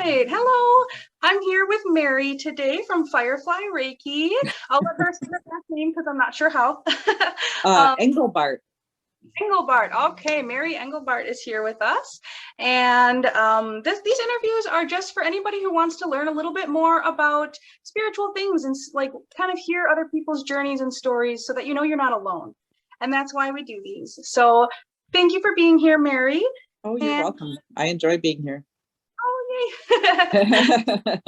right. Hello. I'm here with Mary today from Firefly Reiki. I'll let her say her last name because I'm not sure how. Engelbart. Engelbart. Okay, Mary Engelbart is here with us. And these interviews are just for anybody who wants to learn a little bit more about spiritual things and like kind of hear other people's journeys and stories so that you know you're not alone. And that's why we do these. So thank you for being here, Mary. Oh, you're welcome. I enjoy being here. Oh, yay. I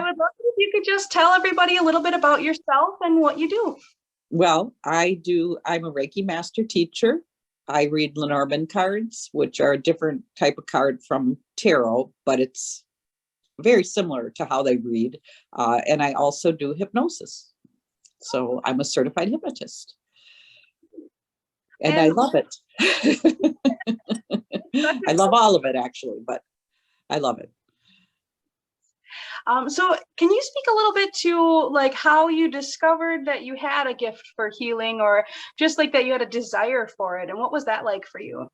would love it if you could just tell everybody a little bit about yourself and what you do. Well, I'm a Reiki master teacher. I read Lenormand cards, which are a different type of card from tarot, but it's very similar to how they read. And I also do hypnosis. So I'm a certified hypnotist. And I love it. I love all of it, actually, but I love it. So can you speak a little bit to like how you discovered that you had a gift for healing or just like that you had a desire for it? And what was that like for you?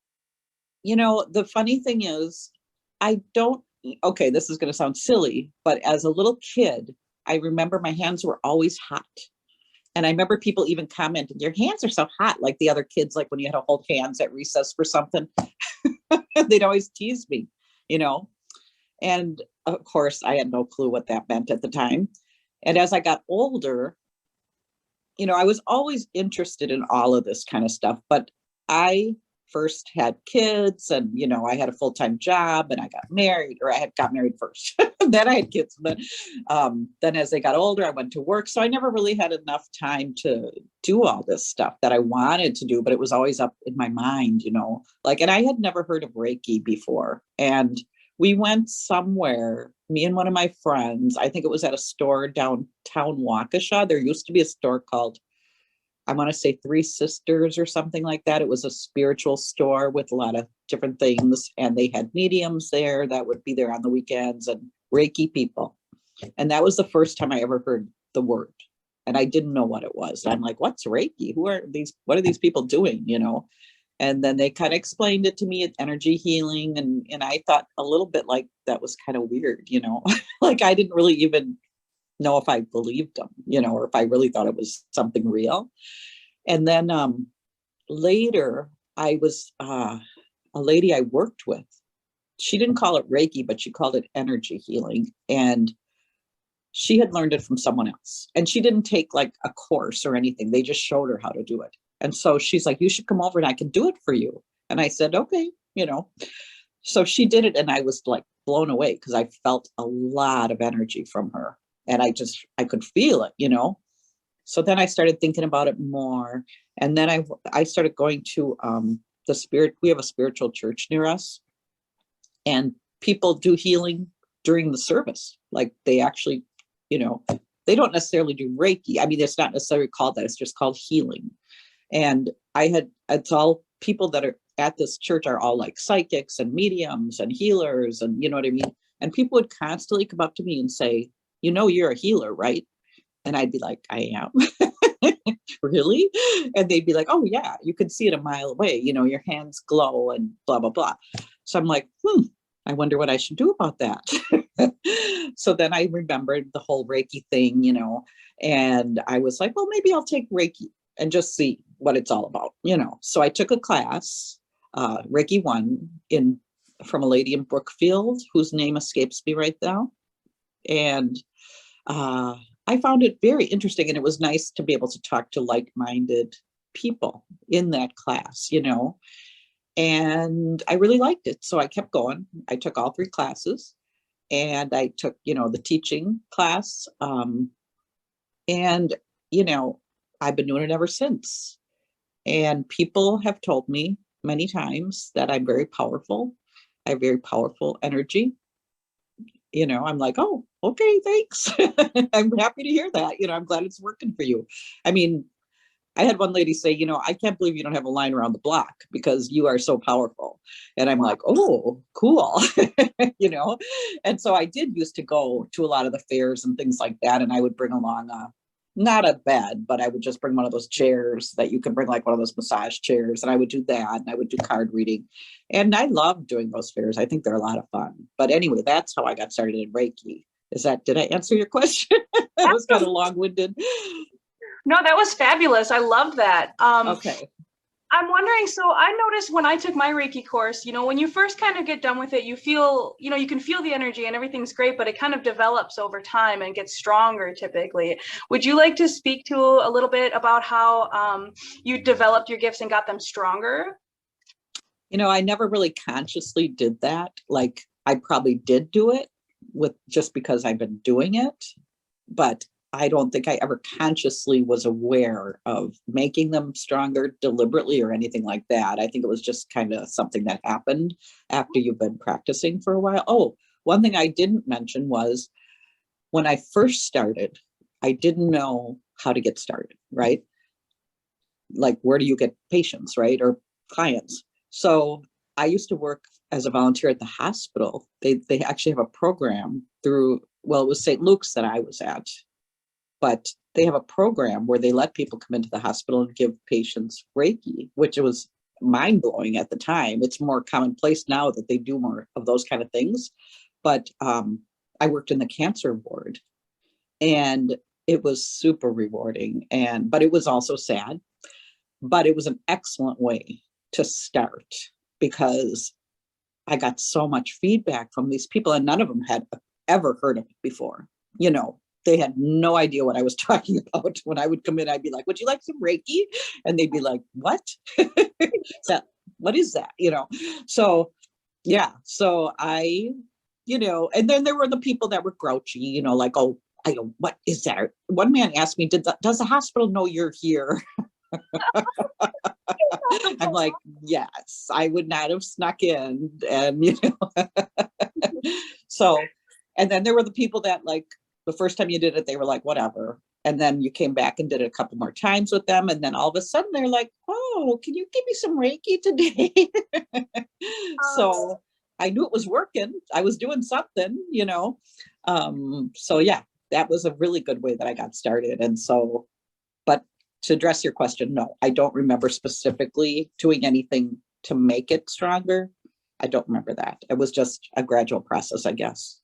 You know, the funny thing is, okay, this is going to sound silly, but as a little kid, I remember my hands were always hot. And I remember people even commenting, your hands are so hot, like the other kids, like when you had to hold hands at recess for something. They'd always tease me, you know. And of course, I had no clue what that meant at the time. And as I got older, you know, I was always interested in all of this kind of stuff. But I first had kids and, you know, I had a full-time job and I got married, or I had got married first. Then I had kids. But then as they got older, I went to work. So I never really had enough time to do all this stuff that I wanted to do, but it was always up in my mind, you know, like, and I had never heard of Reiki before. And we went somewhere, me and one of my friends, I think it was at a store downtown Waukesha. There used to be a store called, I want to say Three Sisters or something like that. It was a spiritual store with a lot of different things. And they had mediums there that would be there on the weekends and Reiki people. And that was the first time I ever heard the word. And I didn't know what it was. I'm like, what's Reiki? What are these people doing? You know? And then they kind of explained it to me, energy healing. And I thought a little bit like that was kind of weird, you know, like I didn't really even know if I believed them, you know, or if I really thought it was something real. And then later I was a lady I worked with. She didn't call it Reiki, but she called it energy healing. And she had learned it from someone else. And she didn't take like a course or anything. They just showed her how to do it. And so she's like, you should come over and I can do it for you. And I said, okay, you know. So she did it and I was like blown away because I felt a lot of energy from her. And I could feel it, you know. So then I started thinking about it more. And then I started going to we have a spiritual church near us. And people do healing during the service. Like they actually, you know, they don't necessarily do Reiki. I mean, it's not necessarily called that. It's just called healing. And it's all people that are at this church are all like psychics and mediums and healers. And you know what I mean? And people would constantly come up to me and say, you know, you're a healer, right? And I'd be like, I am. Really? And they'd be like, oh yeah, you can see it a mile away. You know, your hands glow and blah, blah, blah. So I'm like, I wonder what I should do about that. So then I remembered the whole Reiki thing, you know, and I was like, well, maybe I'll take Reiki and just see what it's all about, you know. So I took a class, Reiki 1, from a lady in Brookfield, whose name escapes me right now. And I found it very interesting. And it was nice to be able to talk to like-minded people in that class, you know. And I really liked it. So I kept going. I took all 3 classes. And I took, you know, the teaching class. And, you know, I've been doing it ever since. And people have told me many times that I'm very powerful. I have very powerful energy. You know, I'm like, oh, okay, thanks. I'm happy to hear that. You know, I'm glad it's working for you. I mean, I had one lady say, you know, I can't believe you don't have a line around the block because you are so powerful. And I'm like, oh, cool. You know, and so I did used to go to a lot of the fairs and things like that. And I would bring along not a bed, but I would just bring one of those chairs that you can bring, like one of those massage chairs. And I would do that. And I would do card reading. And I love doing those fairs. I think they're a lot of fun. But anyway, that's how I got started in Reiki. Did I answer your question? That was kind of long-winded. No, that was fabulous. I loved that. Okay. I'm wondering, so I noticed when I took my Reiki course, when you first kind of get done with it, you feel, you can feel the energy and everything's great, but it kind of develops over time and gets stronger typically. Would you like to speak to a little bit about how you developed your gifts and got them stronger? I never really consciously did that. Like, I probably did do it just because I've been doing it, but I don't think I ever consciously was aware of making them stronger deliberately or anything like that. I think it was just kind of something that happened after you've been practicing for a while. Oh, one thing I didn't mention was when I first started, I didn't know how to get started, right? Like, where do you get patients, right? Or clients. So I used to work as a volunteer at the hospital. They actually have a program through, well, it was St. Luke's that I was at. But they have a program where they let people come into the hospital and give patients Reiki, which was mind-blowing at the time. It's more commonplace now that they do more of those kind of things. But I worked in the cancer ward, and it was super rewarding. But it was also sad. But it was an excellent way to start because I got so much feedback from these people, and none of them had ever heard of it before. They had no idea what I was talking about. When I would come in, I'd be like, would you like some Reiki? And they'd be like, what? What is that? So yeah. So I, and then there were the people that were grouchy, like, oh, what is that? One man asked me, does the hospital know you're here? I'm like, yes, I would not have snuck in. And, so, and then there were the people that, like, the first time you did it, they were like, whatever. And then you came back and did it a couple more times with them. And then all of a sudden they're like, oh, can you give me some Reiki today? So I knew it was working. I was doing something, So yeah, that was a really good way that I got started. And so, but to address your question, no, I don't remember specifically doing anything to make it stronger. I don't remember that. It was just a gradual process, I guess.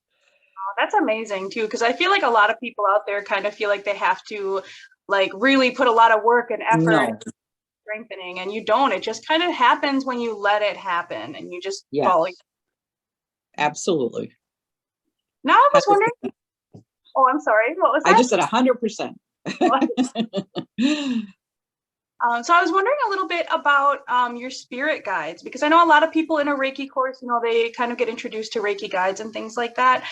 That's amazing too, because I feel like a lot of people out there kind of feel like they have to like really put a lot of work and effort strengthening, and you don't. It just kind of happens when you let it happen and you just follow. Absolutely. Now I was wondering, oh, I'm sorry, what was that? I just said 100%. So I was wondering a little bit about your spirit guides, because I know a lot of people in a Reiki course, they kind of get introduced to Reiki guides and things like that.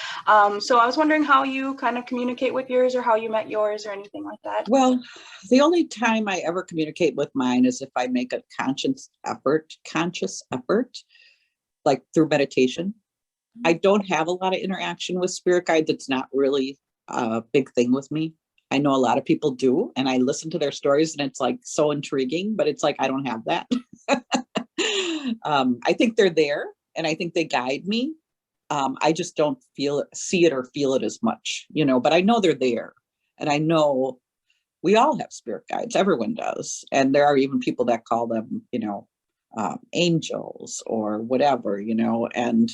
So I was wondering how you kind of communicate with yours, or how you met yours, or anything like that. Well, the only time I ever communicate with mine is if I make a conscious effort, like through meditation. I don't have a lot of interaction with spirit guides. It's not really a big thing with me. I know a lot of people do, and I listen to their stories and it's like so intriguing, but it's like, I don't have that. I think they're there and I think they guide me. I just don't see it or feel it as much, but I know they're there, and I know we all have spirit guides. Everyone does. And there are even people that call them, angels or whatever, and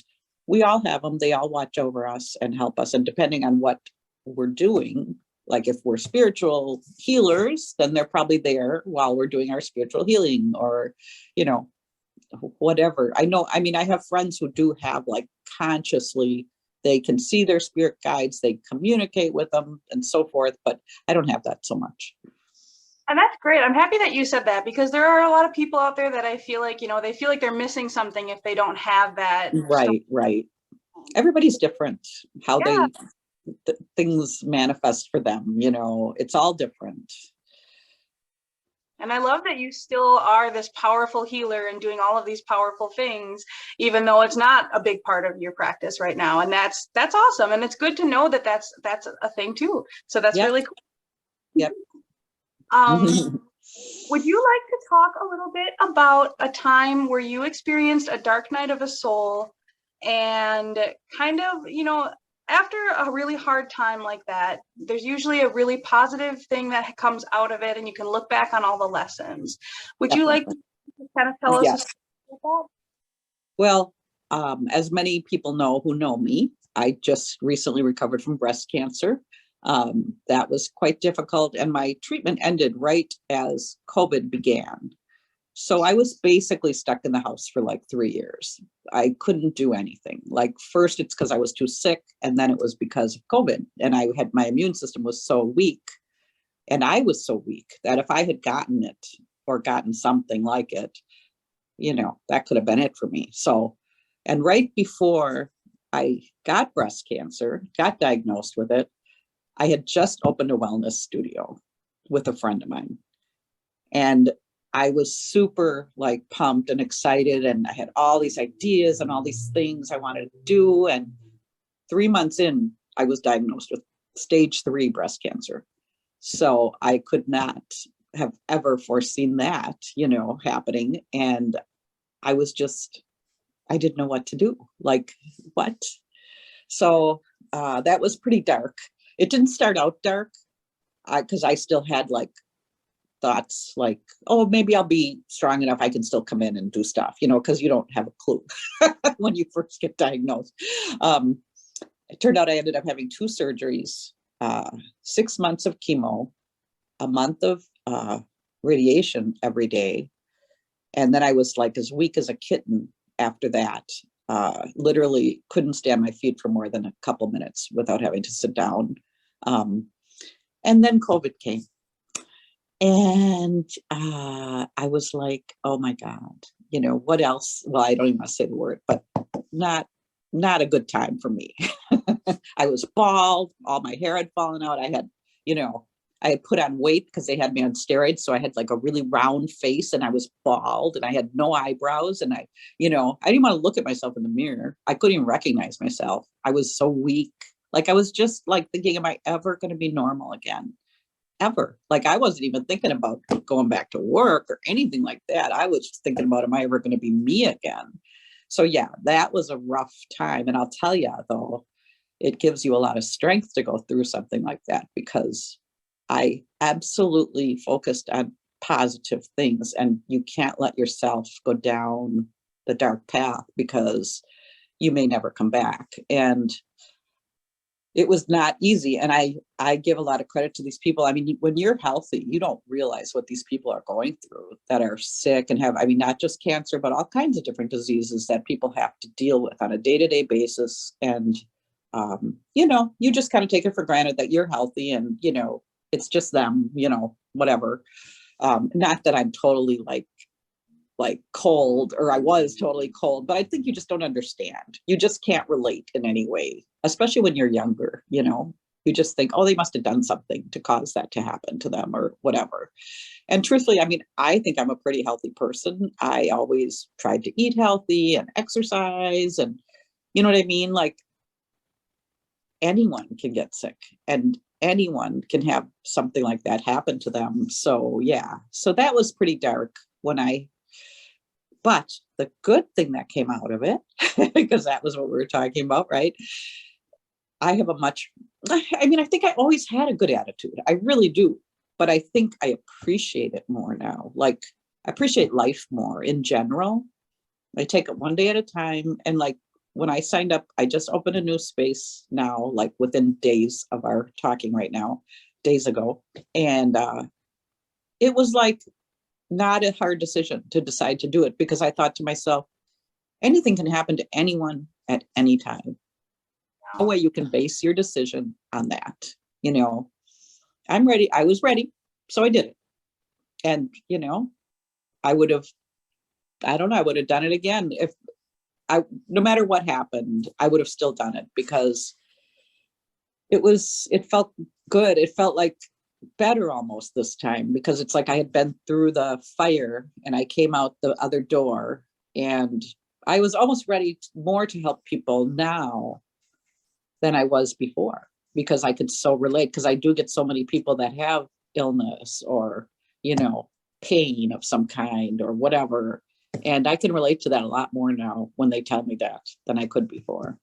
we all have them. They all watch over us and help us. And depending on what we're doing, like if we're spiritual healers, then they're probably there while we're doing our spiritual healing, or, whatever. I have friends who do have, like, consciously, they can see their spirit guides, they communicate with them and so forth, but I don't have that so much. And that's great. I'm happy that you said that, because there are a lot of people out there that I feel like, they feel like they're missing something if they don't have that. Right. Everybody's different. How things manifest for them, it's all different. And I love that you still are this powerful healer and doing all of these powerful things, even though it's not a big part of your practice right now. And that's awesome. And it's good to know that that's a thing too. So that's really cool. Yep. Would you like to talk a little bit about a time where you experienced a dark night of a soul, and kind of, after a really hard time like that, there's usually a really positive thing that comes out of it, and you can look back on all the lessons. Would you like to kind of tell us a Yes. story about Well, as many people know who know me, I just recently recovered from breast cancer. That was quite difficult, and my treatment ended right as COVID began. So I was basically stuck in the house for like 3 years. I couldn't do anything. Like first it's because I was too sick, and then it was because of COVID. And I had, my immune system was so weak, and I was so weak that if I had gotten it or gotten something like it, that could have been it for me. So, and right before I got breast cancer, got diagnosed with it, I had just opened a wellness studio with a friend of mine. And I was super like pumped and excited. And I had all these ideas and all these things I wanted to do. And 3 months in, I was diagnosed with stage 3 breast cancer. So I could not have ever foreseen that, happening. And I didn't know what to do. Like, what? So that was pretty dark. It didn't start out dark because I still had like thoughts like, oh, maybe I'll be strong enough. I can still come in and do stuff, because you don't have a clue when you first get diagnosed. It turned out I ended up having 2 surgeries, 6 months of chemo, a month of radiation every day. And then I was like as weak as a kitten after that. Literally couldn't stand my feet for more than a couple minutes without having to sit down. And then COVID came. And I was like, oh my God, what else? Well, I don't even want to say the word, but not a good time for me. I was bald, all my hair had fallen out. I had, I had put on weight because they had me on steroids. So I had like a really round face, and I was bald, and I had no eyebrows. And I didn't want to look at myself in the mirror. I couldn't even recognize myself. I was so weak. Like I was just like thinking, am I ever going to be normal again? Ever. Like I wasn't even thinking about going back to work or anything like that. I was just thinking about, am I ever going to be me again? So yeah, that was a rough time. And I'll tell you though, it gives you a lot of strength to go through something like that, because I absolutely focused on positive things, and you can't let yourself go down the dark path because you may never come back. And it was not easy. And I give a lot of credit to these people. I mean, when you're healthy, you don't realize what these people are going through that are sick and have, not just cancer, but all kinds of different diseases that people have to deal with on a day-to-day basis. And, you just kind of take it for granted that you're healthy and, it's just them, whatever. Not that I'm totally like cold, or I was totally cold, but I think you just don't understand. You just can't relate in any way, especially when you're younger, you just think, oh, they must have done something to cause that to happen to them or whatever. And truthfully, I think I'm a pretty healthy person. I always tried to eat healthy and exercise, and you know what I mean? Like anyone can get sick, and anyone can have something like that happen to them. So yeah, so that was pretty dark but the good thing that came out of it, because that was what we were talking about, right? I think I always had a good attitude. I really do. But I think I appreciate it more now. Like I appreciate life more in general. I take it one day at a time. And like when I signed up, I just opened a new space now, like within days of our talking right now, days ago. And it was like not a hard decision to decide to do it, because I thought to myself, anything can happen to anyone at any time. No way you can base your decision on that. I'm ready. I was ready. So I did it. And, I would have done it again. No matter what happened, I would have still done it, because it felt good. It felt like better almost this time, because it's like I had been through the fire and I came out the other door, and I was almost ready more to help people now than I was before, because I could so relate, because I do get so many people that have illness or, pain of some kind or whatever. And I can relate to that a lot more now when they tell me that than I could before.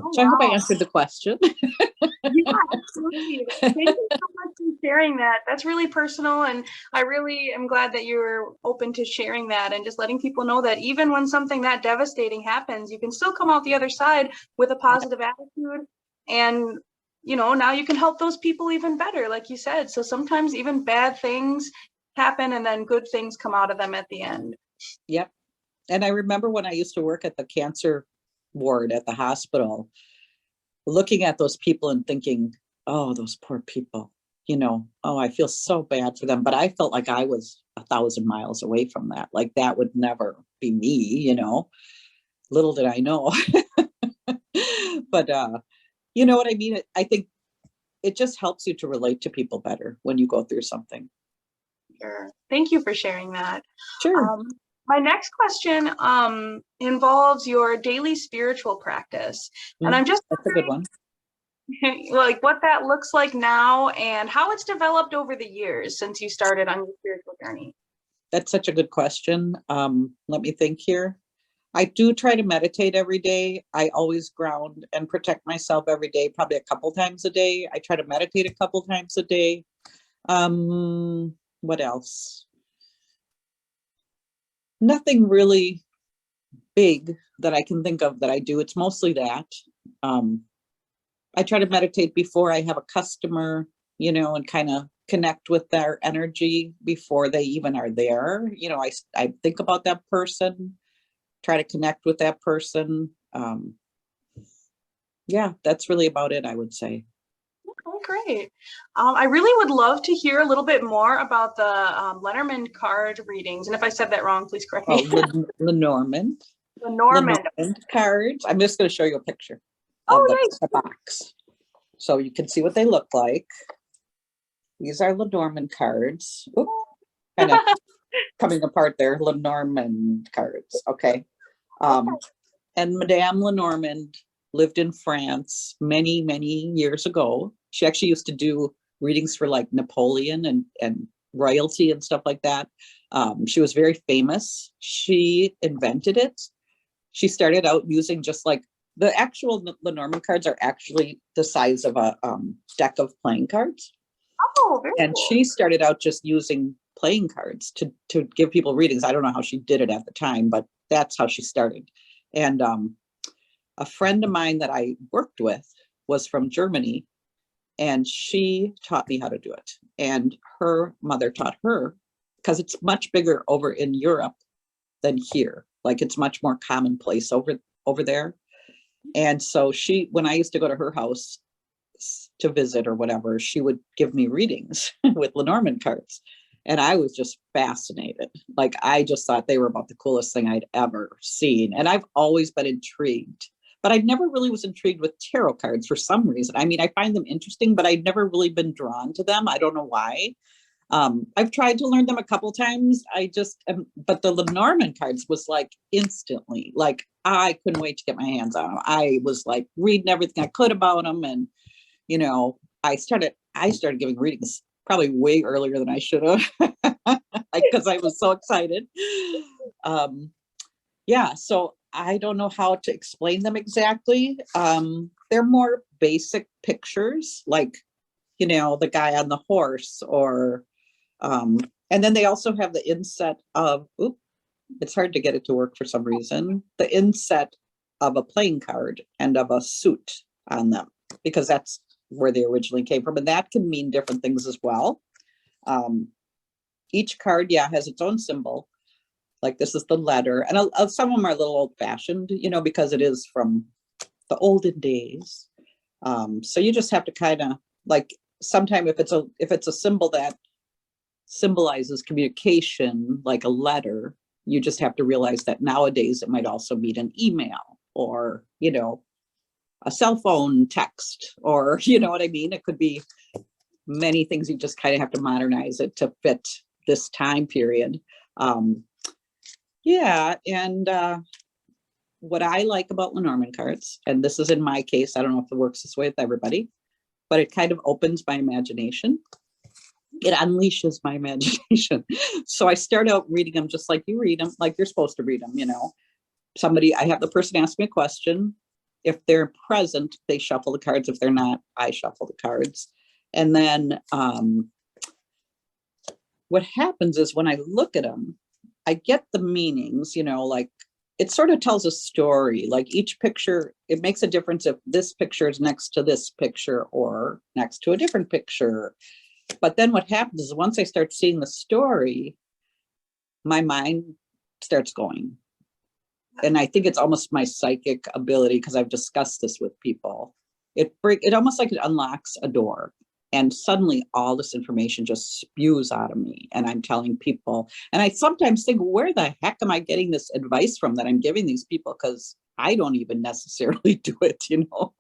Oh, So I hope I wow. answered the question. Yeah, absolutely. Thank you so much for sharing that. That's really personal, and I really am glad that you're open to sharing that and just letting people know that even when something that devastating happens, you can still come out the other side with a positive attitude. And, now you can help those people even better, like you said. So sometimes even bad things happen and then good things come out of them at the end. Yep. And I remember when I used to work at the cancer ward at the hospital, looking at those people and thinking, oh, those poor people, oh, I feel so bad for them. But I felt like I was 1,000 miles away from that. Like that would never be me, little did I know. But you know what I mean? I think it just helps you to relate to people better when you go through something. Sure. Thank you for sharing that. Sure. My next question involves your daily spiritual practice. And I'm just That's a good one. wondering, like, what that looks like now and how it's developed over the years since you started on your spiritual journey. That's such a good question. Let me think here. I do try to meditate every day. I always ground and protect myself every day, probably a couple times a day. I try to meditate a couple times a day. What else? Nothing really big that I can think of that I do. It's mostly that. I try to meditate before I have a customer, and kind of connect with their energy before they even are there. I think about that person, try to connect with that person. Yeah, that's really about it, I would say. Oh, great. I really would love to hear a little bit more about the Lenormand card readings. And if I said that wrong, please correct me. Lenormand. Lenormand. Lenormand cards. I'm just going to show you a picture of Oh, the box so you can see what they look like. These are Lenormand cards. Kind of coming apart there. Lenormand cards. Okay. And Madame Lenormand lived in France many, many years ago. She actually used to do readings for like Napoleon and royalty and stuff like that. She was very famous. She invented it. She started out using just like the actual Lenormand cards are actually the size of a deck of playing cards. Oh, very And cool. she started out just using playing cards to give people readings. I don't know how she did it at the time, but that's how she started. And a friend of mine that I worked with was from Germany, and she taught me how to do it. And her mother taught her, because it's much bigger over in Europe than here. Like it's much more commonplace over there. And so when I used to go to her house to visit or whatever, she would give me readings with Lenormand cards. And I was just fascinated. Like I just thought they were about the coolest thing I'd ever seen. And I've always been intrigued, but I never really was intrigued with tarot cards for some reason. I mean, I find them interesting, but I've never really been drawn to them. I don't know why. I've tried to learn them a couple times. But the Lenormand cards was like instantly, like I couldn't wait to get my hands on them. I was like reading everything I could about them. And, I started giving readings probably way earlier than I should have, because I was so excited. Yeah, so I don't know how to explain them exactly. They're more basic pictures, like, the guy on the horse and then they also have the inset of, it's hard to get it to work for some reason, the inset of a playing card and of a suit on them, because that's where they originally came from. And that can mean different things as well. Each card, has its own symbol. Like this is the letter. And some of them are a little old fashioned, because it is from the olden days. So you just have to kind of like, sometime if it's a symbol that symbolizes communication, like a letter, you just have to realize that nowadays it might also mean an email or, a cell phone text, or, you know what I mean? It could be many things. You just kind of have to modernize it to fit this time period. And what I like about Lenormand cards, and this is in my case, I don't know if it works this way with everybody, but it kind of opens my imagination. It unleashes my imagination. So I start out reading them just like you read them, like you're supposed to read them, I have the person ask me a question. If they're present, they shuffle the cards. If they're not, I shuffle the cards. And then what happens is when I look at them, I get the meanings, you know, like it sort of tells a story. Like each picture, it makes a difference if this picture is next to this picture or next to a different picture. But then what happens is once I start seeing the story, my mind starts going. And I think it's almost my psychic ability, because I've discussed this with people. It almost like it unlocks a door, and suddenly all this information just spews out of me, and I'm telling people. And I sometimes think, where the heck am I getting this advice from that I'm giving these people? Because I don't even necessarily do it, you know.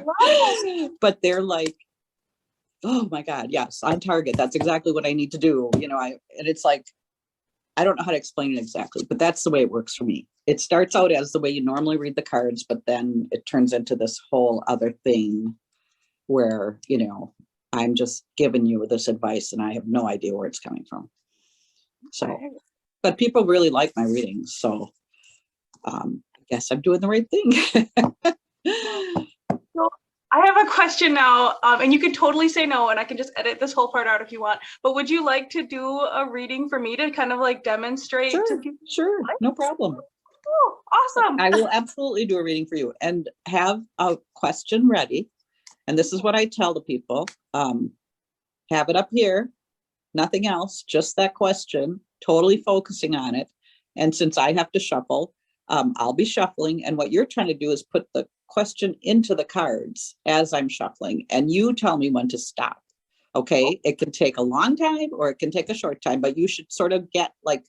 Wow. But they're like, oh my God, yes, on target. That's exactly what I need to do, you know. And it's like, I don't know how to explain it exactly, but that's the way it works for me. It starts out as the way you normally read the cards, but then it turns into this whole other thing where, you know, I'm just giving you this advice and I have no idea where it's coming from. So, but people really like my readings. So I guess I'm doing the right thing. So I have a question now, and you can totally say no, and I can just edit this whole part out if you want. But would you like to do a reading for me to kind of like demonstrate? Sure, no problem. Oh, awesome. I will absolutely do a reading for you, and have a question ready. And this is what I tell the people. Have it up here, nothing else, just that question, totally focusing on it. And since I have to shuffle, I'll be shuffling. And what you're trying to do is put the question into the cards as I'm shuffling, and you tell me when to stop. Okay. It can take a long time or it can take a short time, but you should sort of get like,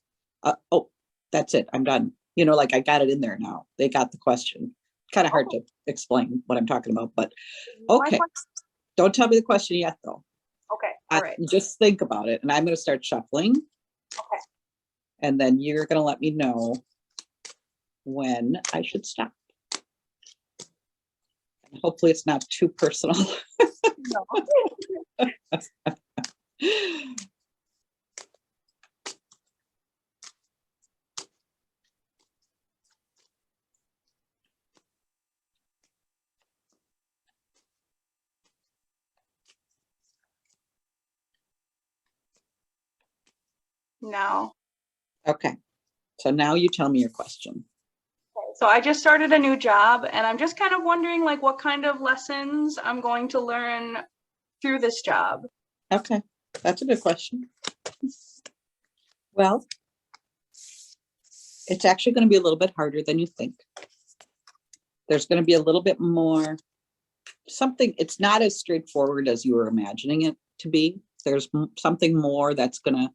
oh, that's it. I'm done. You know, like I got it in there now. They got the question. Kind of hard to explain what I'm talking about, but okay. Don't tell me the question yet though. Okay. All right. Just think about it. And I'm going to start shuffling. Okay. And then you're going to let me know when I should stop. And hopefully it's not too personal. No. No. Okay. So now you tell me your question. So I just started a new job, and I'm just kind of wondering like what kind of lessons I'm going to learn through this job. Okay. That's a good question. Well, it's actually going to be a little bit harder than you think. There's going to be a little bit more something. It's not as straightforward as you were imagining it to be. There's something more that's going to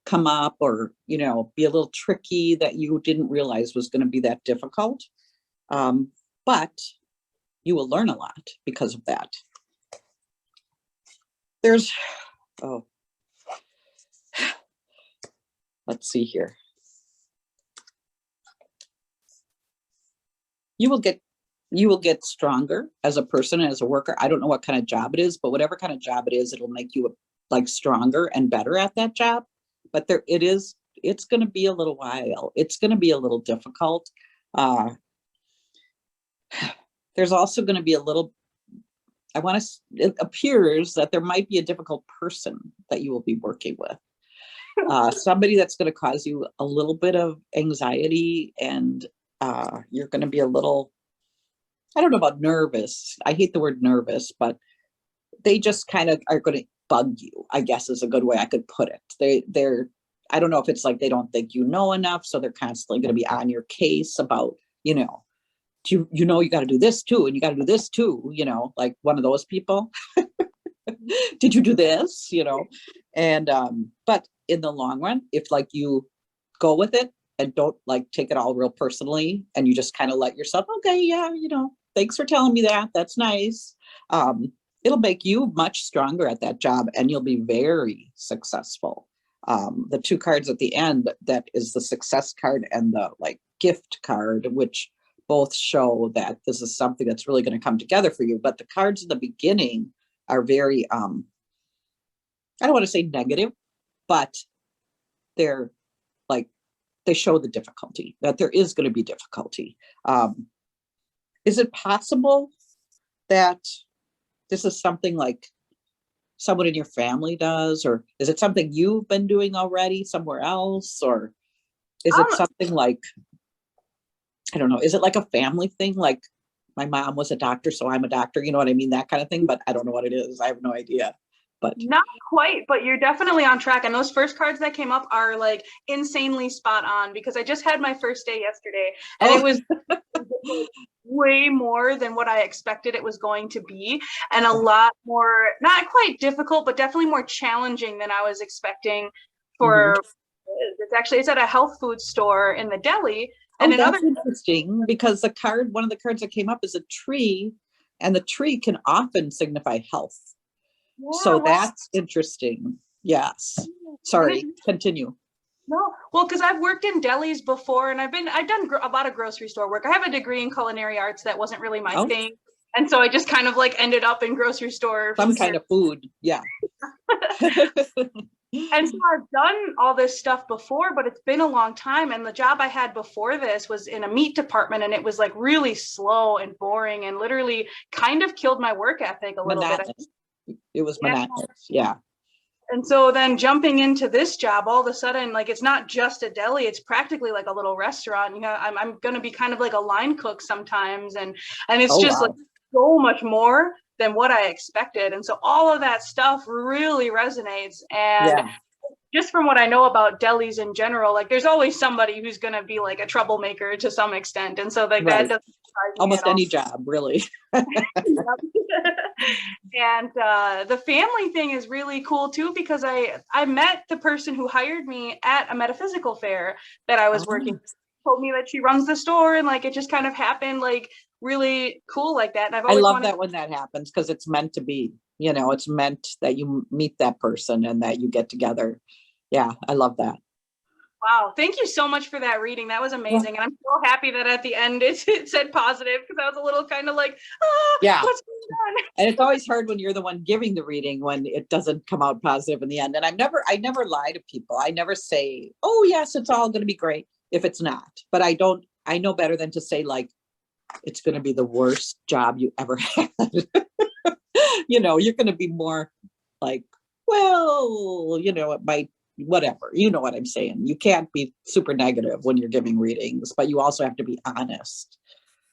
come up, or, you know, be a little tricky that you didn't realize was going to be that difficult. But you will learn a lot because of that. There's, let's see here. You will get stronger as a person, as a worker. I don't know what kind of job it is, but whatever kind of job it is, it'll make you like stronger and better at that job. But it's going to be a little while. It's going to be a little difficult. There's also going to be a little, it appears that there might be a difficult person that you will be working with. Somebody that's going to cause you a little bit of anxiety, and you're going to be a little, I don't know about nervous. I hate the word nervous, but they just kind of are going to bug you, I guess is a good way I could put it. They're, I don't know if it's like they don't think you know enough, so they're constantly going to be on your case about, you know, you got to do this too, and you got to do this too, you know, like one of those people. Did you do this, you know? And but in the long run, if like you go with it and don't like take it all real personally, and you just kind of let yourself, okay, yeah, you know, thanks for telling me that, that's nice. It'll make you much stronger at that job, and you'll be very successful. The two cards at the end, that is the success card and the like gift card, which both show that this is something that's really going to come together for you. But the cards in the beginning are very, I don't want to say negative, but they're like, they show the difficulty, that there is going to be difficulty. Is it possible that this is something like someone in your family does, or is it something you've been doing already somewhere else, or is it something like, I don't know, is it like a family thing? Like my mom was a doctor, so I'm a doctor, you know what I mean? That kind of thing, but I don't know what it is. I have no idea. But not quite, but you're definitely on track. And those first cards that came up are like insanely spot on, because I just had my first day yesterday, and it was way more than what I expected it was going to be, and a lot more, not quite difficult, but definitely more challenging than I was expecting for it's at a health food store in the deli. And that's interesting, because one of the cards that came up is a tree, and the tree can often signify health. So that's interesting. Yes. Sorry, continue. No, well, because I've worked in delis before, and I've done a lot of grocery store work. I have a degree in culinary arts. That wasn't really my thing, and so I just kind of like ended up in grocery store. Some kind of food, yeah. And so I've done all this stuff before, but it's been a long time. And the job I had before this was in a meat department, and it was like really slow and boring, and literally kind of killed my work ethic a little bit. It was monotonous, yeah. And so then jumping into this job, all of a sudden, like, it's not just a deli, it's practically like a little restaurant. You know, I'm going to be kind of like a line cook sometimes. And it's like so much more than what I expected. And so all of that stuff really resonates. And just from what I know about delis in general, like there's always somebody who's going to be like a troublemaker to some extent. And so like that doesn't surprise me almost any job, really. And the family thing is really cool too, because I met the person who hired me at a metaphysical fair that I was working. Told me that she runs the store, and like it just kind of happened like really cool like that. And I love that when that happens, because it's meant to be, you know, it's meant that you meet that person and that you get together. Yeah, I love that. Wow, thank you so much for that reading. That was amazing. And I'm so happy that at the end it said positive, because I was a little kind of like, what's going on? And it's always hard when you're the one giving the reading when it doesn't come out positive in the end. And I never lie to people. I never say, oh yes, it's all going to be great, if it's not. But I know better than to say like, it's going to be the worst job you ever had. You know, you're going to be more like, well, you know, it might, whatever, you know what I'm saying. You can't be super negative when you're giving readings, but you also have to be honest.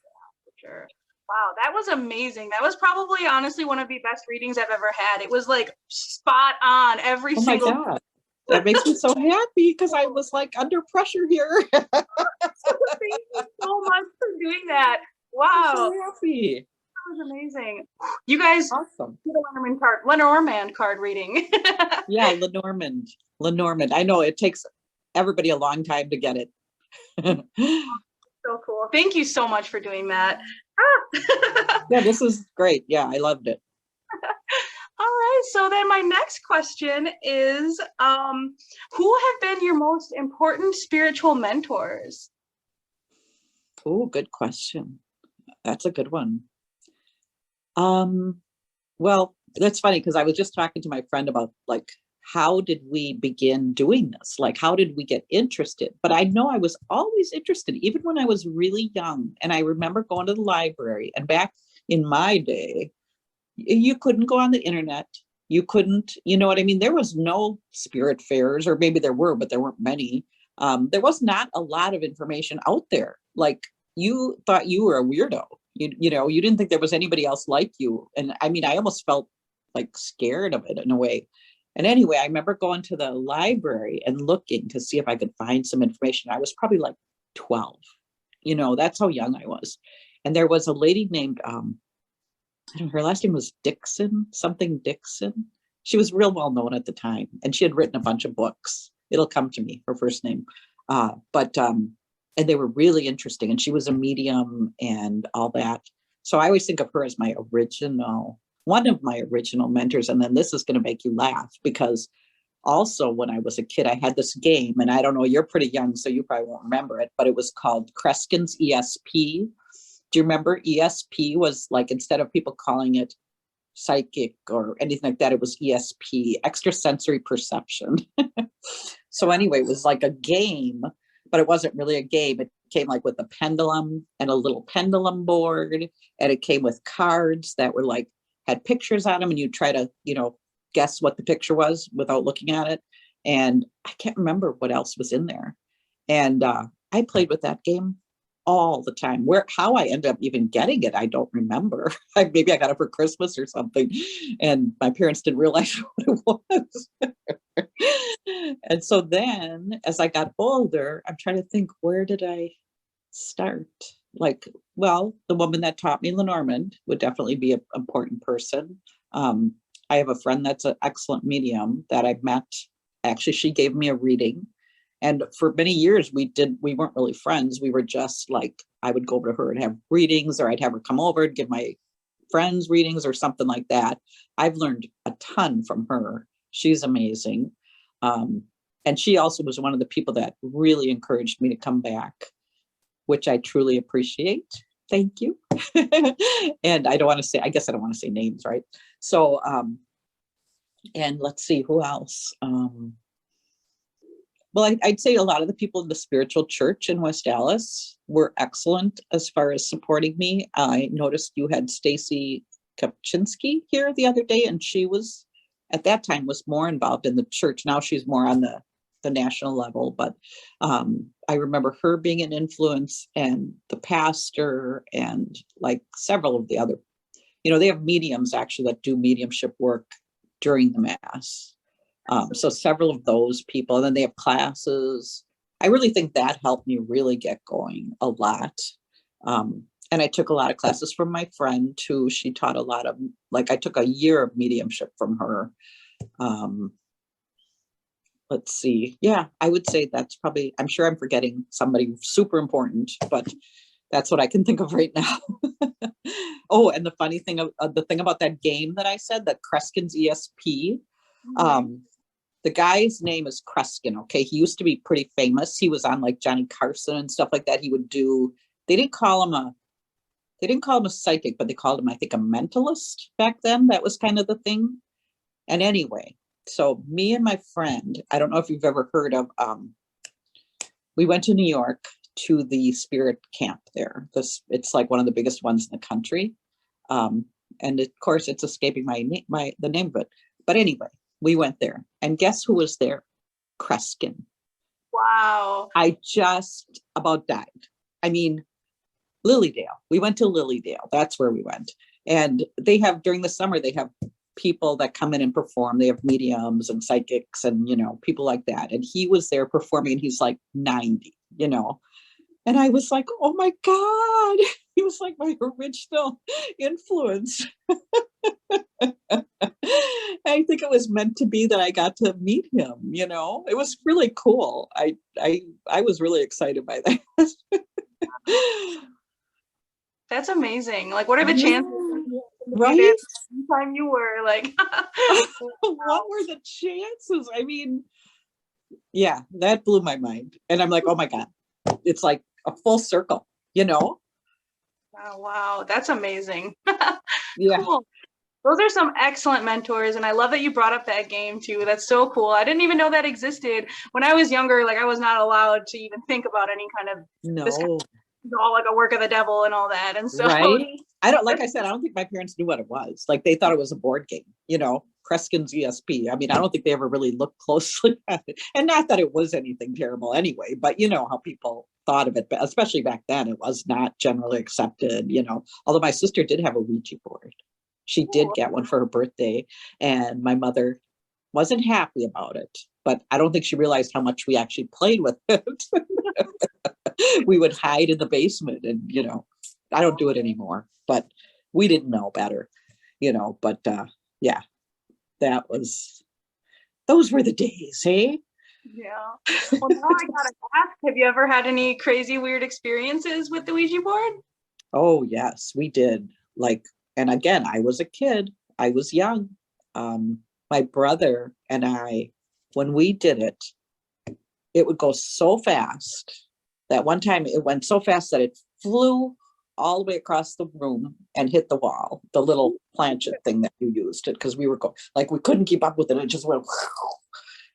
Yeah, for sure. Wow, that was amazing. That was probably honestly one of the best readings I've ever had. It was like spot on every single. My God. That makes me so happy, because I was like under pressure here. Thank you so much for doing that. Wow. I'm so happy. That was amazing. You guys, awesome. Lenormand card reading. Yeah, Lenormand. I know it takes everybody a long time to get it. So cool. Thank you so much for doing that. Yeah, this is great. Yeah, I loved it. All right. So then my next question is, who have been your most important spiritual mentors? Oh, good question. That's a good one. Well, that's funny, because I was just talking to my friend about like, how did we begin doing this? Like, how did we get interested? But I know I was always interested, even when I was really young. And I remember going to the library, and back in my day, you couldn't go on the internet. You couldn't, you know what I mean? There was no spirit fairs, or maybe there were, but there weren't many. There was not a lot of information out there. Like, you thought you were a weirdo. You know, you didn't think there was anybody else like you. And I mean, I almost felt like scared of it in a way. And anyway, I remember going to the library and looking to see if I could find some information. I was probably like 12, you know, that's how young I was. And there was a lady named, I don't know, her last name was Dixon. She was real well known at the time, and she had written a bunch of books. It'll come to me, her first name. And they were really interesting, and she was a medium and all that. So I always think of her as one of my original mentors. And then this is going to make you laugh, because also when I was a kid, I had this game, and I don't know, you're pretty young, so you probably won't remember it, but it was called Kreskin's ESP. Do you remember? ESP was like, instead of people calling it psychic or anything like that, it was ESP, extrasensory perception. So anyway, it was like a game, but it wasn't really a game. It came like with a pendulum and a little pendulum board, and it came with cards that were like, had pictures on them, and you try to, guess what the picture was without looking at it. And I can't remember what else was in there. And I played with that game all the time. How I ended up even getting it, I don't remember. Maybe I got it for Christmas or something, and my parents didn't realize what it was. And so then as I got older, I'm trying to think, where did I start? Like, well, the woman that taught me Lenormand would definitely be an important person. I have a friend that's an excellent medium that I've met. Actually, she gave me a reading. And for many years, we weren't really friends. We were just like, I would go over to her and have readings, or I'd have her come over and give my friends readings or something like that. I've learned a ton from her. She's amazing. And she also was one of the people that really encouraged me to come back, which I truly appreciate. Thank you. And I guess I don't want to say names, right? So, and let's see, who else? Well, I'd say a lot of the people in the spiritual church in West Dallas were excellent as far as supporting me. I noticed you had Stacy Kapczynski here the other day, and she was, at that time, was more involved in the church. Now she's more on the national level, but I remember her being an influence, and the pastor, and like several of the other, they have mediums actually that do mediumship work during the Mass. So several of those people, and then they have classes. I really think that helped me really get going a lot. And I took a lot of classes from my friend too. She taught a lot of, like, I took a year of mediumship from her. Let's see. Yeah, I would say that's probably, I'm sure I'm forgetting somebody super important, but that's what I can think of right now. Oh, and the funny thing, the thing about that game that I said, that Kreskin's ESP, the guy's name is Kreskin. Okay. He used to be pretty famous. He was on like Johnny Carson and stuff like that. He would do, they didn't call him a psychic, but they called him, I think, a mentalist back then. That was kind of the thing. And anyway, so me and my friend, I don't know if you've ever heard of, we went to New York to the spirit camp there. It's like one of the biggest ones in the country. And of course it's escaping the name of it. But anyway, we went there, and guess who was there? Kreskin. Wow. I just about died. I mean, Lilydale. We went to Lilydale. That's where we went. And they have, during the summer, they have people that come in and perform. They have mediums and psychics and, people like that. And he was there performing, and he's like 90, And I was like, oh my God, he was like my original influence. I think it was meant to be that I got to meet him, It was really cool. I was really excited by that. That's amazing. Like, what are the chances? Right? Time you were like, what were the chances? I mean, yeah, that blew my mind. And I'm like, oh my God, it's like a full circle, Wow, that's amazing. Yeah. Cool. Those are some excellent mentors, and I love that you brought up that game too. That's so cool. I didn't even know that existed. When I was younger, like, I was not allowed to even think about any kind of this kind of, all like a work of the devil and all that. And so, right? Like I said, I don't think my parents knew what it was. Like, they thought it was a board game, Kreskin's ESP. I mean, I don't think they ever really looked closely at it. And not that it was anything terrible anyway, but how people thought of it, but especially back then, it was not generally accepted, although my sister did have a Ouija board. She did get one for her birthday, and my mother wasn't happy about it, but I don't think she realized how much we actually played with it. We would hide in the basement, and, I don't do it anymore, but we didn't know better, but yeah, those were the days, hey? Yeah. Well, now I gotta ask, have you ever had any crazy, weird experiences with the Ouija board? Oh, yes, we did. Like, and again, I was a kid. I was young. My brother and I, when we did it, it would go so fast that one time it went so fast that it flew all the way across the room and hit the wall, the little planchette thing that you used it, because we were we couldn't keep up with it. It just went,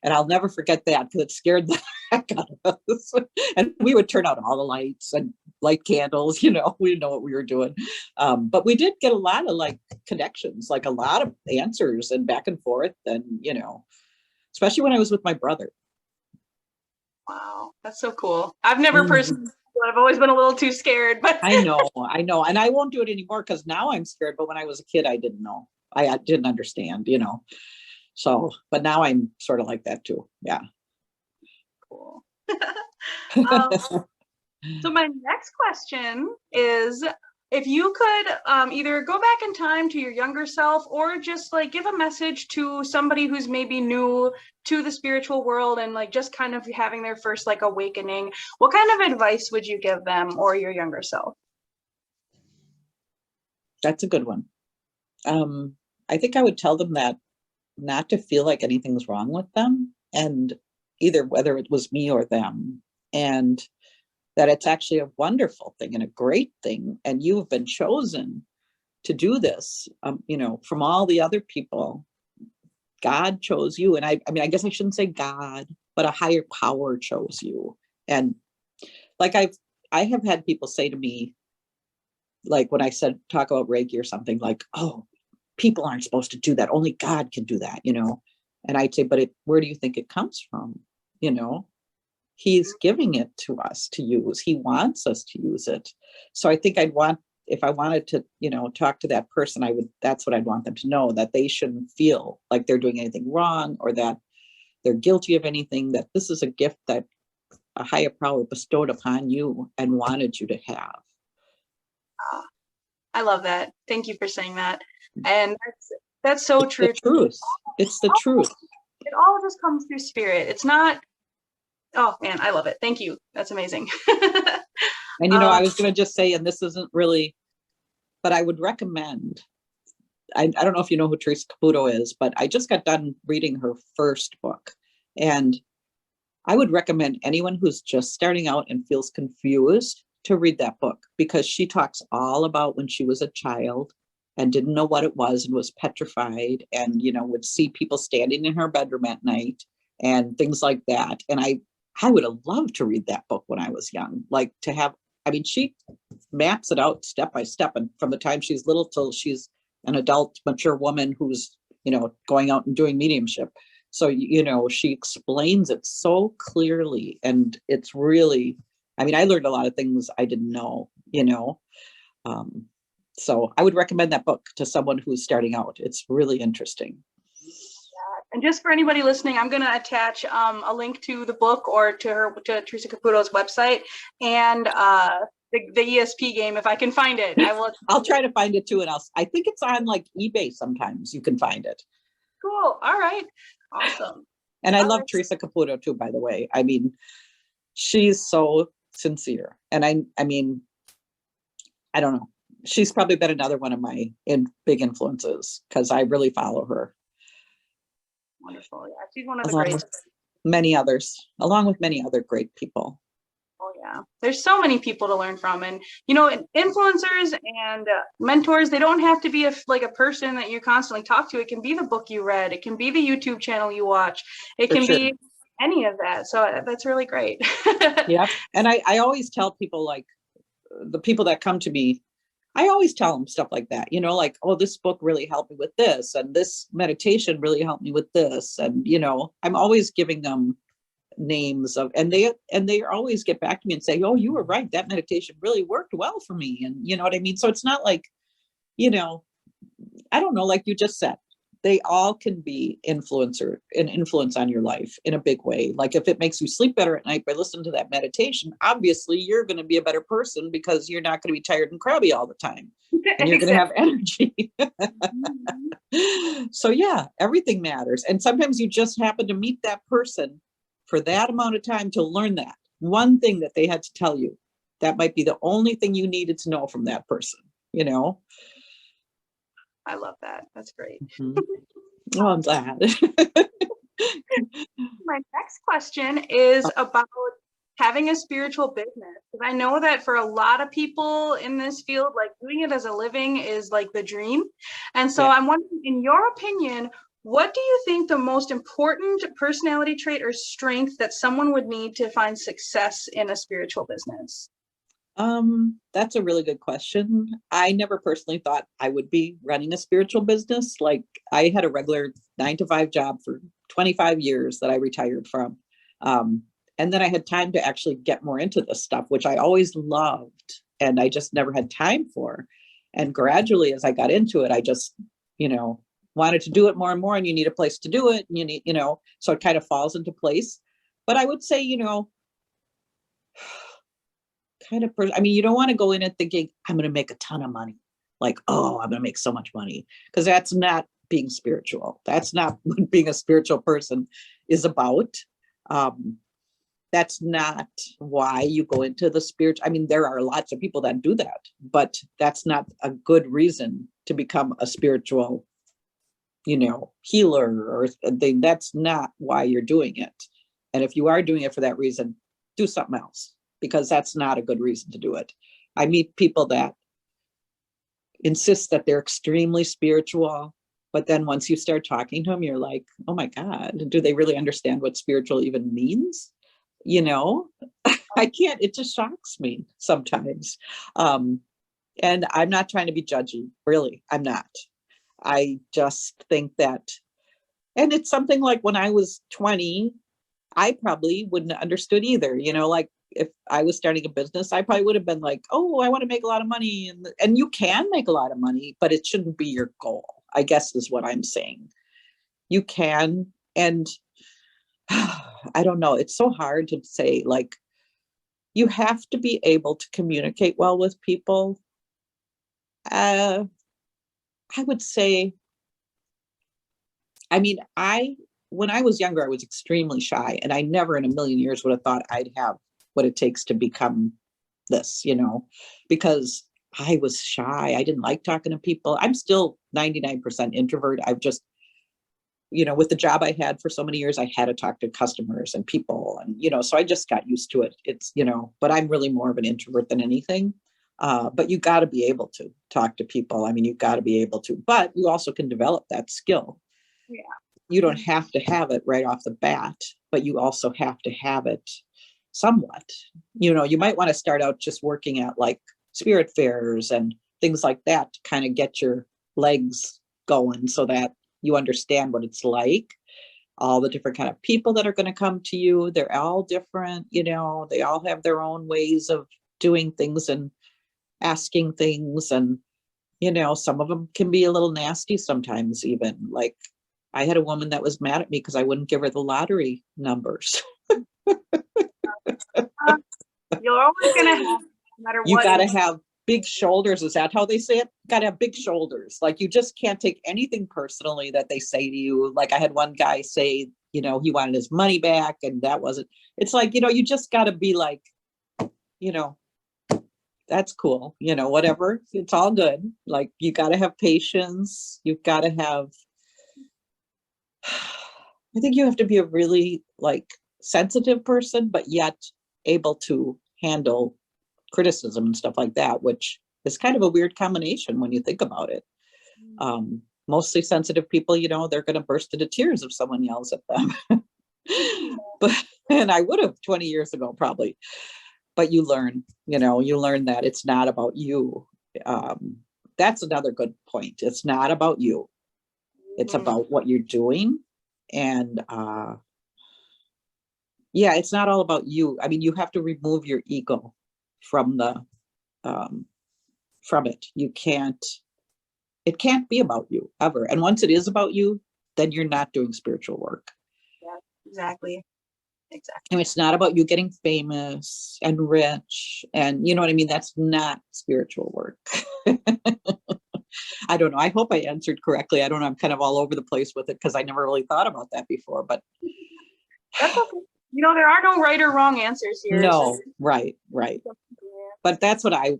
and I'll never forget that because it scared heck out of us. And we would turn out all the lights and light candles, we didn't know what we were doing. But we did get a lot of like connections, like a lot of answers and back and forth. And, especially when I was with my brother. Wow, that's so cool. I've never personally, I've always been a little too scared, but I know. And I won't do it anymore because now I'm scared. But when I was a kid, I didn't know. I didn't understand, So, but now I'm sort of like that too. Yeah. Cool. So my next question is, if you could either go back in time to your younger self or just like give a message to somebody who's maybe new to the spiritual world and like just kind of having their first like awakening, what kind of advice would you give them or your younger self? That's a good one. I think I would tell them that not to feel like anything's wrong with them, and either whether it was me or them, and that it's actually a wonderful thing and a great thing. And you've been chosen to do this, from all the other people. God chose you. And I mean, I guess I shouldn't say God, but a higher power chose you. And like I have had people say to me, like when I said, talk about Reiki or something, like, oh, people aren't supposed to do that. Only God can do that, And I'd say, but where do you think it comes from? He's giving it to us to use. He wants us to use it. So I think if I wanted to, talk to that person, that's what I'd want them to know, that they shouldn't feel like they're doing anything wrong or that they're guilty of anything, that this is a gift that a higher power bestowed upon you and wanted you to have. I love that. Thank you for saying that. And that's so true. The truth. It's the truth. It all just comes through spirit. It's not, oh man, I love it. Thank you. That's amazing. And, I was going to just say, and this isn't really, but I would recommend, I don't know if you know who Teresa Caputo is, but I just got done reading her first book. And I would recommend anyone who's just starting out and feels confused to read that book, because she talks all about when she was a child and didn't know what it was and was petrified and, would see people standing in her bedroom at night and things like that. And I would have loved to read that book when I was young, like to have, she maps it out step by step, and from the time she's little till she's an adult, mature woman who's, going out and doing mediumship. So, she explains it so clearly, and it's really, I learned a lot of things I didn't know, so I would recommend that book to someone who's starting out. It's really interesting. And just for anybody listening, I'm going to attach a link to the book or to Teresa Caputo's website and the ESP game, if I can find it. I'll try to find it too. And I think it's on like eBay sometimes. You can find it. Cool. All right. Awesome. And I love Teresa Caputo too, by the way. She's so sincere. And I don't know. She's probably been another one of my big influences because I really follow her. Wonderful. Yeah, she's one of the greats. Along with many other great people. Oh yeah, there's so many people to learn from, and influencers and mentors. They don't have to be a person that you constantly talk to. It can be the book you read. It can be the YouTube channel you watch. It can be any of that. So that's really great. Yeah, and I always tell people, like the people that come to me, I always tell them stuff like that, like, oh, this book really helped me with this, and this meditation really helped me with this. And, I'm always giving them names of, and they always get back to me and say, oh, you were right. That meditation really worked well for me. And you know what I mean? So it's not like, I don't know, like you just said, they all can be an influence on your life in a big way. Like if it makes you sleep better at night by listening to that meditation, obviously you're going to be a better person because you're not going to be tired and crabby all the time. And you're going to have energy. So yeah, everything matters. And sometimes you just happen to meet that person for that amount of time to learn that one thing that they had to tell you. That might be the only thing you needed to know from that person, I love that. That's great. Mm-hmm. Oh, I'm glad. My next question is about having a spiritual business. Because I know that for a lot of people in this field, like doing it as a living is like the dream. And so I'm wondering, in your opinion, what do you think the most important personality trait or strength that someone would need to find success in a spiritual business? That's a really good question. I never personally thought I would be running a spiritual business. Like, I had a regular 9 to 5 job for 25 years that I retired from. And then I had time to actually get more into this stuff, which I always loved, and I just never had time for. And gradually, as I got into it, I just, wanted to do it more and more, and you need a place to do it. And you need, so it kind of falls into place. But I would say, kind of person. I mean, you don't want to go in and thinking, I'm going to make a ton of money. Like, oh, I'm going to make so much money. Because that's not being spiritual. That's not what being a spiritual person is about. That's not why you go into the spirit. I mean, there are lots of people that do that, but that's not a good reason to become a spiritual, healer or thing. That's not why you're doing it. And if you are doing it for that reason, do something else, because that's not a good reason to do it. I meet people that insist that they're extremely spiritual, but then once you start talking to them, you're like, oh my God, do they really understand what spiritual even means? I can't, it just shocks me sometimes. And I'm not trying to be judgy, really, I'm not. I just think that, and it's something like when I was 20, I probably wouldn't have understood either, like, if I was starting a business, I probably would have been like, oh, I want to make a lot of money. And you can make a lot of money, but it shouldn't be your goal, I guess is what I'm saying. You can. And I don't know. It's so hard to say, like, you have to be able to communicate well with people. I would say, I mean, when I was younger, I was extremely shy, and I never in a million years would have thought I'd have what it takes to become this, because I was shy. I didn't like talking to people. I'm still 99% introvert. I've just, with the job I had for so many years, I had to talk to customers and people, and, so I just got used to it. It's, but I'm really more of an introvert than anything. But you got to be able to talk to people. I mean, you got to be able to, but you also can develop that skill. Yeah. You don't have to have it right off the bat, but you also have to have it somewhat. You might want to start out just working at like spirit fairs and things like that to kind of get your legs going so that you understand what it's like, all the different kind of people that are going to come to you. They're all different, they all have their own ways of doing things and asking things. And, some of them can be a little nasty sometimes, even. Like, I had a woman that was mad at me because I wouldn't give her the lottery numbers. You're always going to have, no matter what. You got to have big shoulders. Is that how they say it? Got to have big shoulders. Like, you just can't take anything personally that they say to you. Like, I had one guy say, he wanted his money back, and that wasn't, it's like, you just got to be like, that's cool, whatever. It's all good. Like, you got to have patience. You've got to have, I think you have to be a really like sensitive person, but yet able to handle criticism and stuff like that, which is kind of a weird combination when you think about it. Mostly sensitive people, they're going to burst into tears if someone yells at them. And I would have 20 years ago, probably. But you learn that it's not about you. That's another good point. It's not about you. It's about what you're doing. And it's not all about you. I mean, you have to remove your ego from it. It can't be about you ever. And once it is about you, then you're not doing spiritual work. Yeah, exactly. And it's not about you getting famous and rich. And you know what I mean? That's not spiritual work. I don't know. I hope I answered correctly. I don't know. I'm kind of all over the place with it because I never really thought about that before, but that's okay. There are no right or wrong answers here. No, so. Right. But that's what I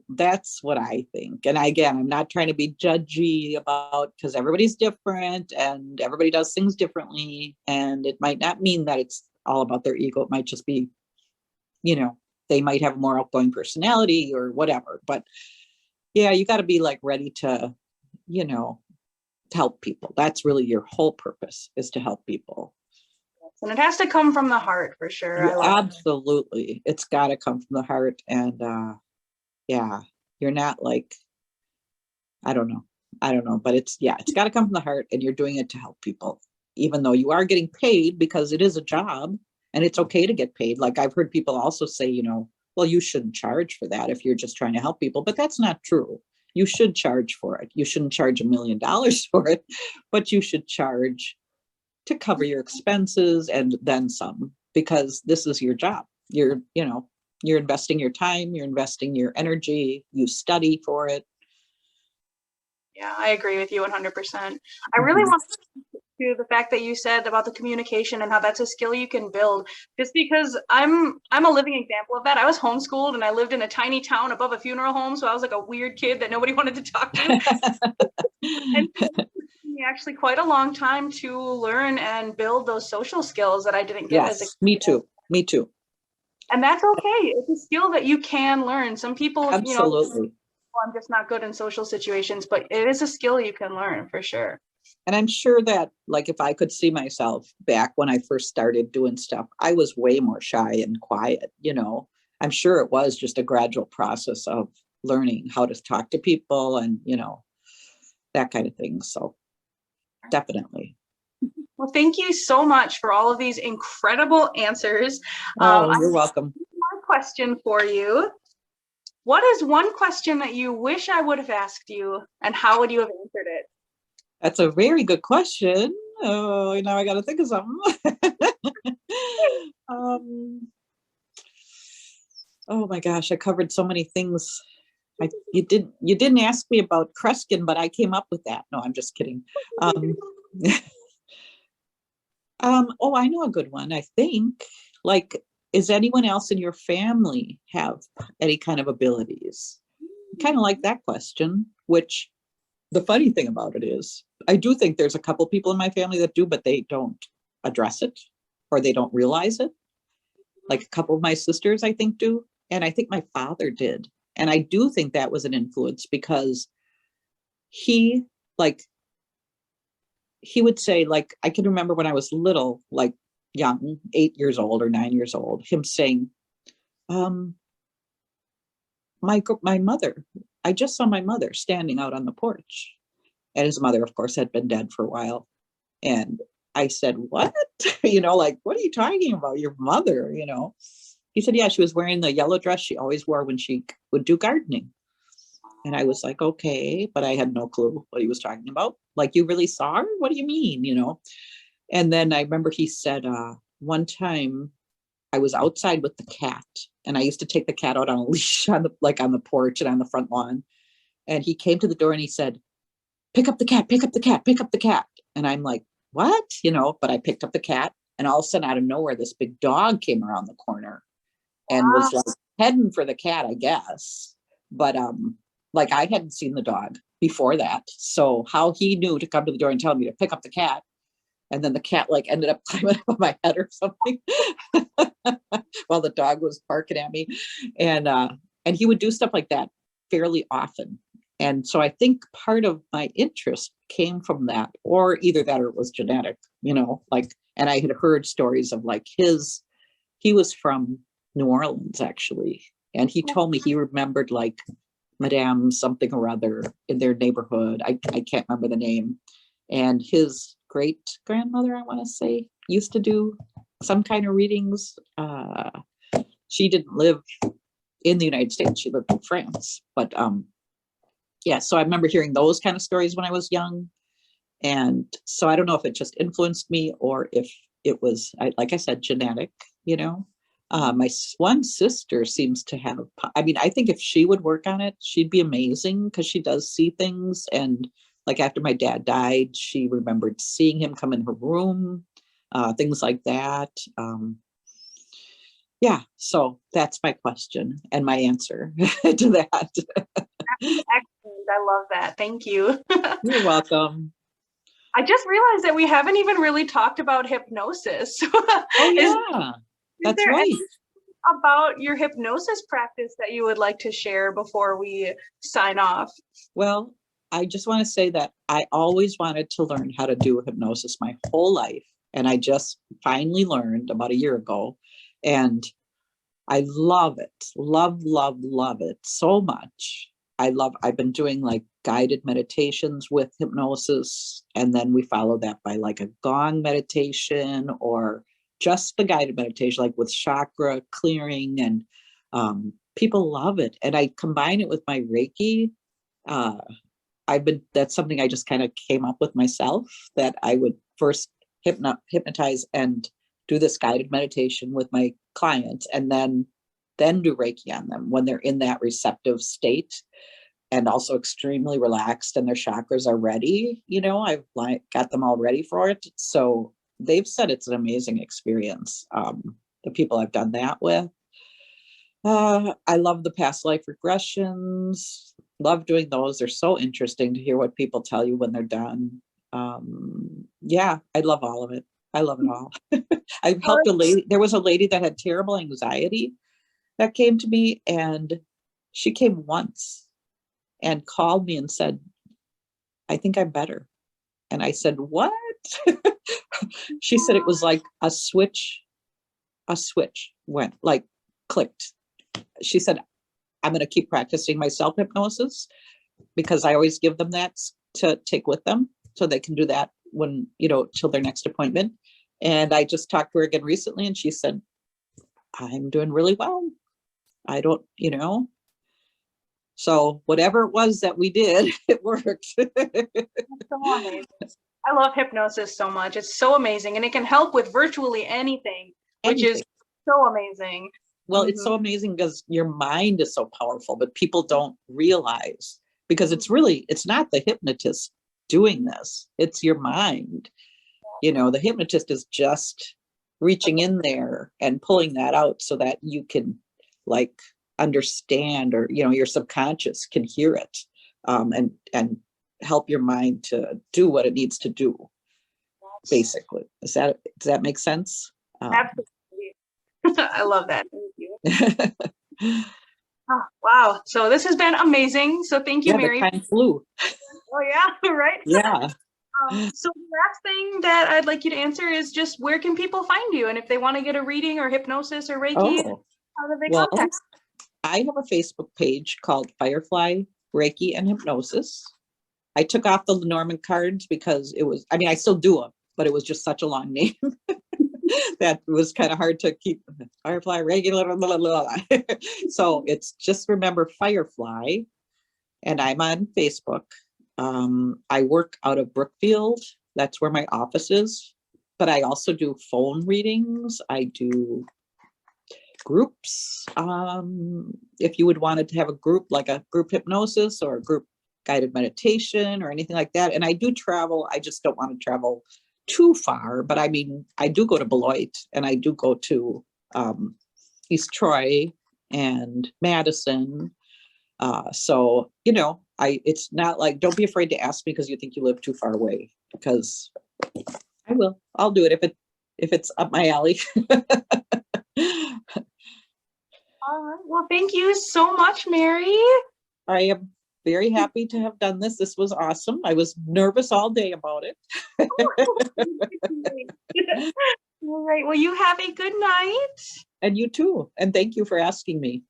think. And again, I'm not trying to be judgy about, because everybody's different and everybody does things differently. And it might not mean that it's all about their ego. It might just be, they might have a more outgoing personality or whatever. But yeah, you got to be like ready to, to help people. That's really your whole purpose, is to help people. And it has to come from the heart for sure. Yeah, absolutely. It's got to come from the heart. And yeah, you're not like, I don't know, but it's got to come from the heart, and you're doing it to help people, even though you are getting paid, because it is a job and it's okay to get paid. Like I've heard people also say, you know, well, you shouldn't charge for that if you're just trying to help people, but that's not true. You should charge for it. You shouldn't charge $1 million for it, but you should charge to cover your expenses and then some, because this is your job. You're investing your time, you're investing your energy, you study for it. Yeah, I agree with you 100%. I really want to the fact that you said about the communication and how that's a skill you can build, just because I'm a living example of that. I was homeschooled and I lived in a tiny town above a funeral home, so I was like a weird kid that nobody wanted to talk to. And it took me actually quite a long time to learn and build those social skills that I didn't get as a kid. Me too. And that's okay. It's a skill that you can learn. Some people, absolutely. I'm just not good in social situations, but it is a skill you can learn for sure. And I'm sure that, like, if I could see myself back when I first started doing stuff, I was way more shy and quiet, you know. I'm sure it was just a gradual process of learning how to talk to people and, you know, that kind of thing. So definitely. Well, thank you so much for all of these incredible answers. You're welcome. One question for you. What is one question that you wish I would have asked you, and how would you have answered it? That's a very good question. Oh, now I got to think of something. Oh my gosh, I covered so many things. You didn't ask me about Kreskin, but I came up with that. No, I'm just kidding. Oh, I know a good one. I think, like, is anyone else in your family have any kind of abilities? Kind of like that question, which the funny thing about it is, I do think there's a couple people in my family that do, but they don't address it, or they don't realize it. Like a couple of my sisters, I think, do. And I think my father did. And I do think that was an influence, because he would say, like, I can remember when I was little, like young, 8 years old or 9 years old, him saying, my mother, I just saw my mother standing out on the porch. And his mother, of course, had been dead for a while. And I said, what? You know, like, what are you talking about? Your mother, you know? He said, yeah, she was wearing the yellow dress she always wore when she would do gardening. And I was like, okay, but I had no clue what he was talking about. Like, you really saw her? What do you mean, you know? And then I remember he said, one time I was outside with the cat, and I used to take the cat out on a leash on the porch and on the front lawn. And he came to the door and he said, pick up the cat, pick up the cat, pick up the cat. And I'm like, what? You know, but I picked up the cat, and all of a sudden, out of nowhere, this big dog came around the corner and was like heading for the cat, I guess. But like, I hadn't seen the dog before that. So how he knew to come to the door and tell me to pick up the cat, and then the cat like ended up climbing up on my head or something while the dog was barking at me. And he would do stuff like that fairly often. And so I think part of my interest came from that, or either that or it was genetic, you know, like, and I had heard stories of like he was from New Orleans, actually. And he told me he remembered like Madame something or other in their neighborhood. I can't remember the name. And his great grandmother, I want to say, used to do some kind of readings. She didn't live in the United States. She lived in France. But yeah, so I remember hearing those kind of stories when I was young. And so I don't know if it just influenced me or if it was, like I said, genetic, you know. My one sister seems to have, I mean, I think if she would work on it, she'd be amazing, because she does see things. And like after my dad died, she remembered seeing him come in her room, things like that. Yeah, so that's my question and my answer to that. Excellent. I love that. Thank you. You're welcome. I just realized that we haven't even really talked about hypnosis. Oh, yeah. That's right. About your hypnosis practice that you would like to share before we sign off? Well, I just want to say that I always wanted to learn how to do hypnosis my whole life. And I just finally learned about a year ago. And I love it. Love, love, love it so much. I've been doing like guided meditations with hypnosis. And then we follow that by like a gong meditation or just the guided meditation, like with chakra clearing. And people love it. And I combine it with my Reiki. That's something I just kind of came up with myself, that I would first hypnotize and do this guided meditation with my clients, and then do Reiki on them when they're in that receptive state and also extremely relaxed and their chakras are ready. I've got them all ready for it. So they've said it's an amazing experience. The people I've done that with. I love the past life regressions. Love doing those. They're so interesting to hear what people tell you when they're done. Yeah, I love all of it. I love it all. I've helped a lady. There was a lady that had terrible anxiety that came to me, and she came once and called me and said, I think I'm better. And I said, what? She said it was like a switch went, like clicked. She said, I'm going to keep practicing my self-hypnosis, because I always give them that to take with them so they can do that when, till their next appointment. And I just talked to her again recently, and she said, I'm doing really well. I don't, so whatever it was that we did, it worked. So amazing. I love hypnosis so much. It's so amazing. And it can help with virtually anything, which is so amazing. Well, it's so amazing because your mind is so powerful, but people don't realize, because it's not the hypnotist doing this. It's your mind. The hypnotist is just reaching in there and pulling that out so that you can like understand, or, your subconscious can hear it, and help your mind to do what it needs to do. Basically, does that make sense? Absolutely. I love that. Thank you. Oh, wow. So this has been amazing. So thank you, Mary. The time flew. Oh yeah, right? Yeah. So the last thing that I'd like you to answer is just, where can people find you? And if they want to get a reading or hypnosis or Reiki, how do they contact? I have a Facebook page called Firefly Reiki and Hypnosis. I took off the Lenormand Cards because I still do them, but it was just such a long name that was kind of hard to keep. Firefly Reiki, blah, blah, blah, blah. So it's just remember Firefly, and I'm on Facebook. I work out of Brookfield. That's where my office is, but I also do phone readings. I do groups. If you would want to have a group, like a group hypnosis or a group guided meditation or anything like that. And I do travel. I just don't want to travel too far, but I do go to Beloit, and I do go to East Troy and Madison. So, it's not like, don't be afraid to ask me because you think you live too far away, because I'll do it if it's up my alley. All right. Well, thank you so much, Mary. I am very happy to have done this. This was awesome. I was nervous all day about it. All right. Well, you have a good night. And you too. And thank you for asking me.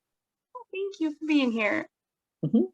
Thank you for being here. Mm-hmm.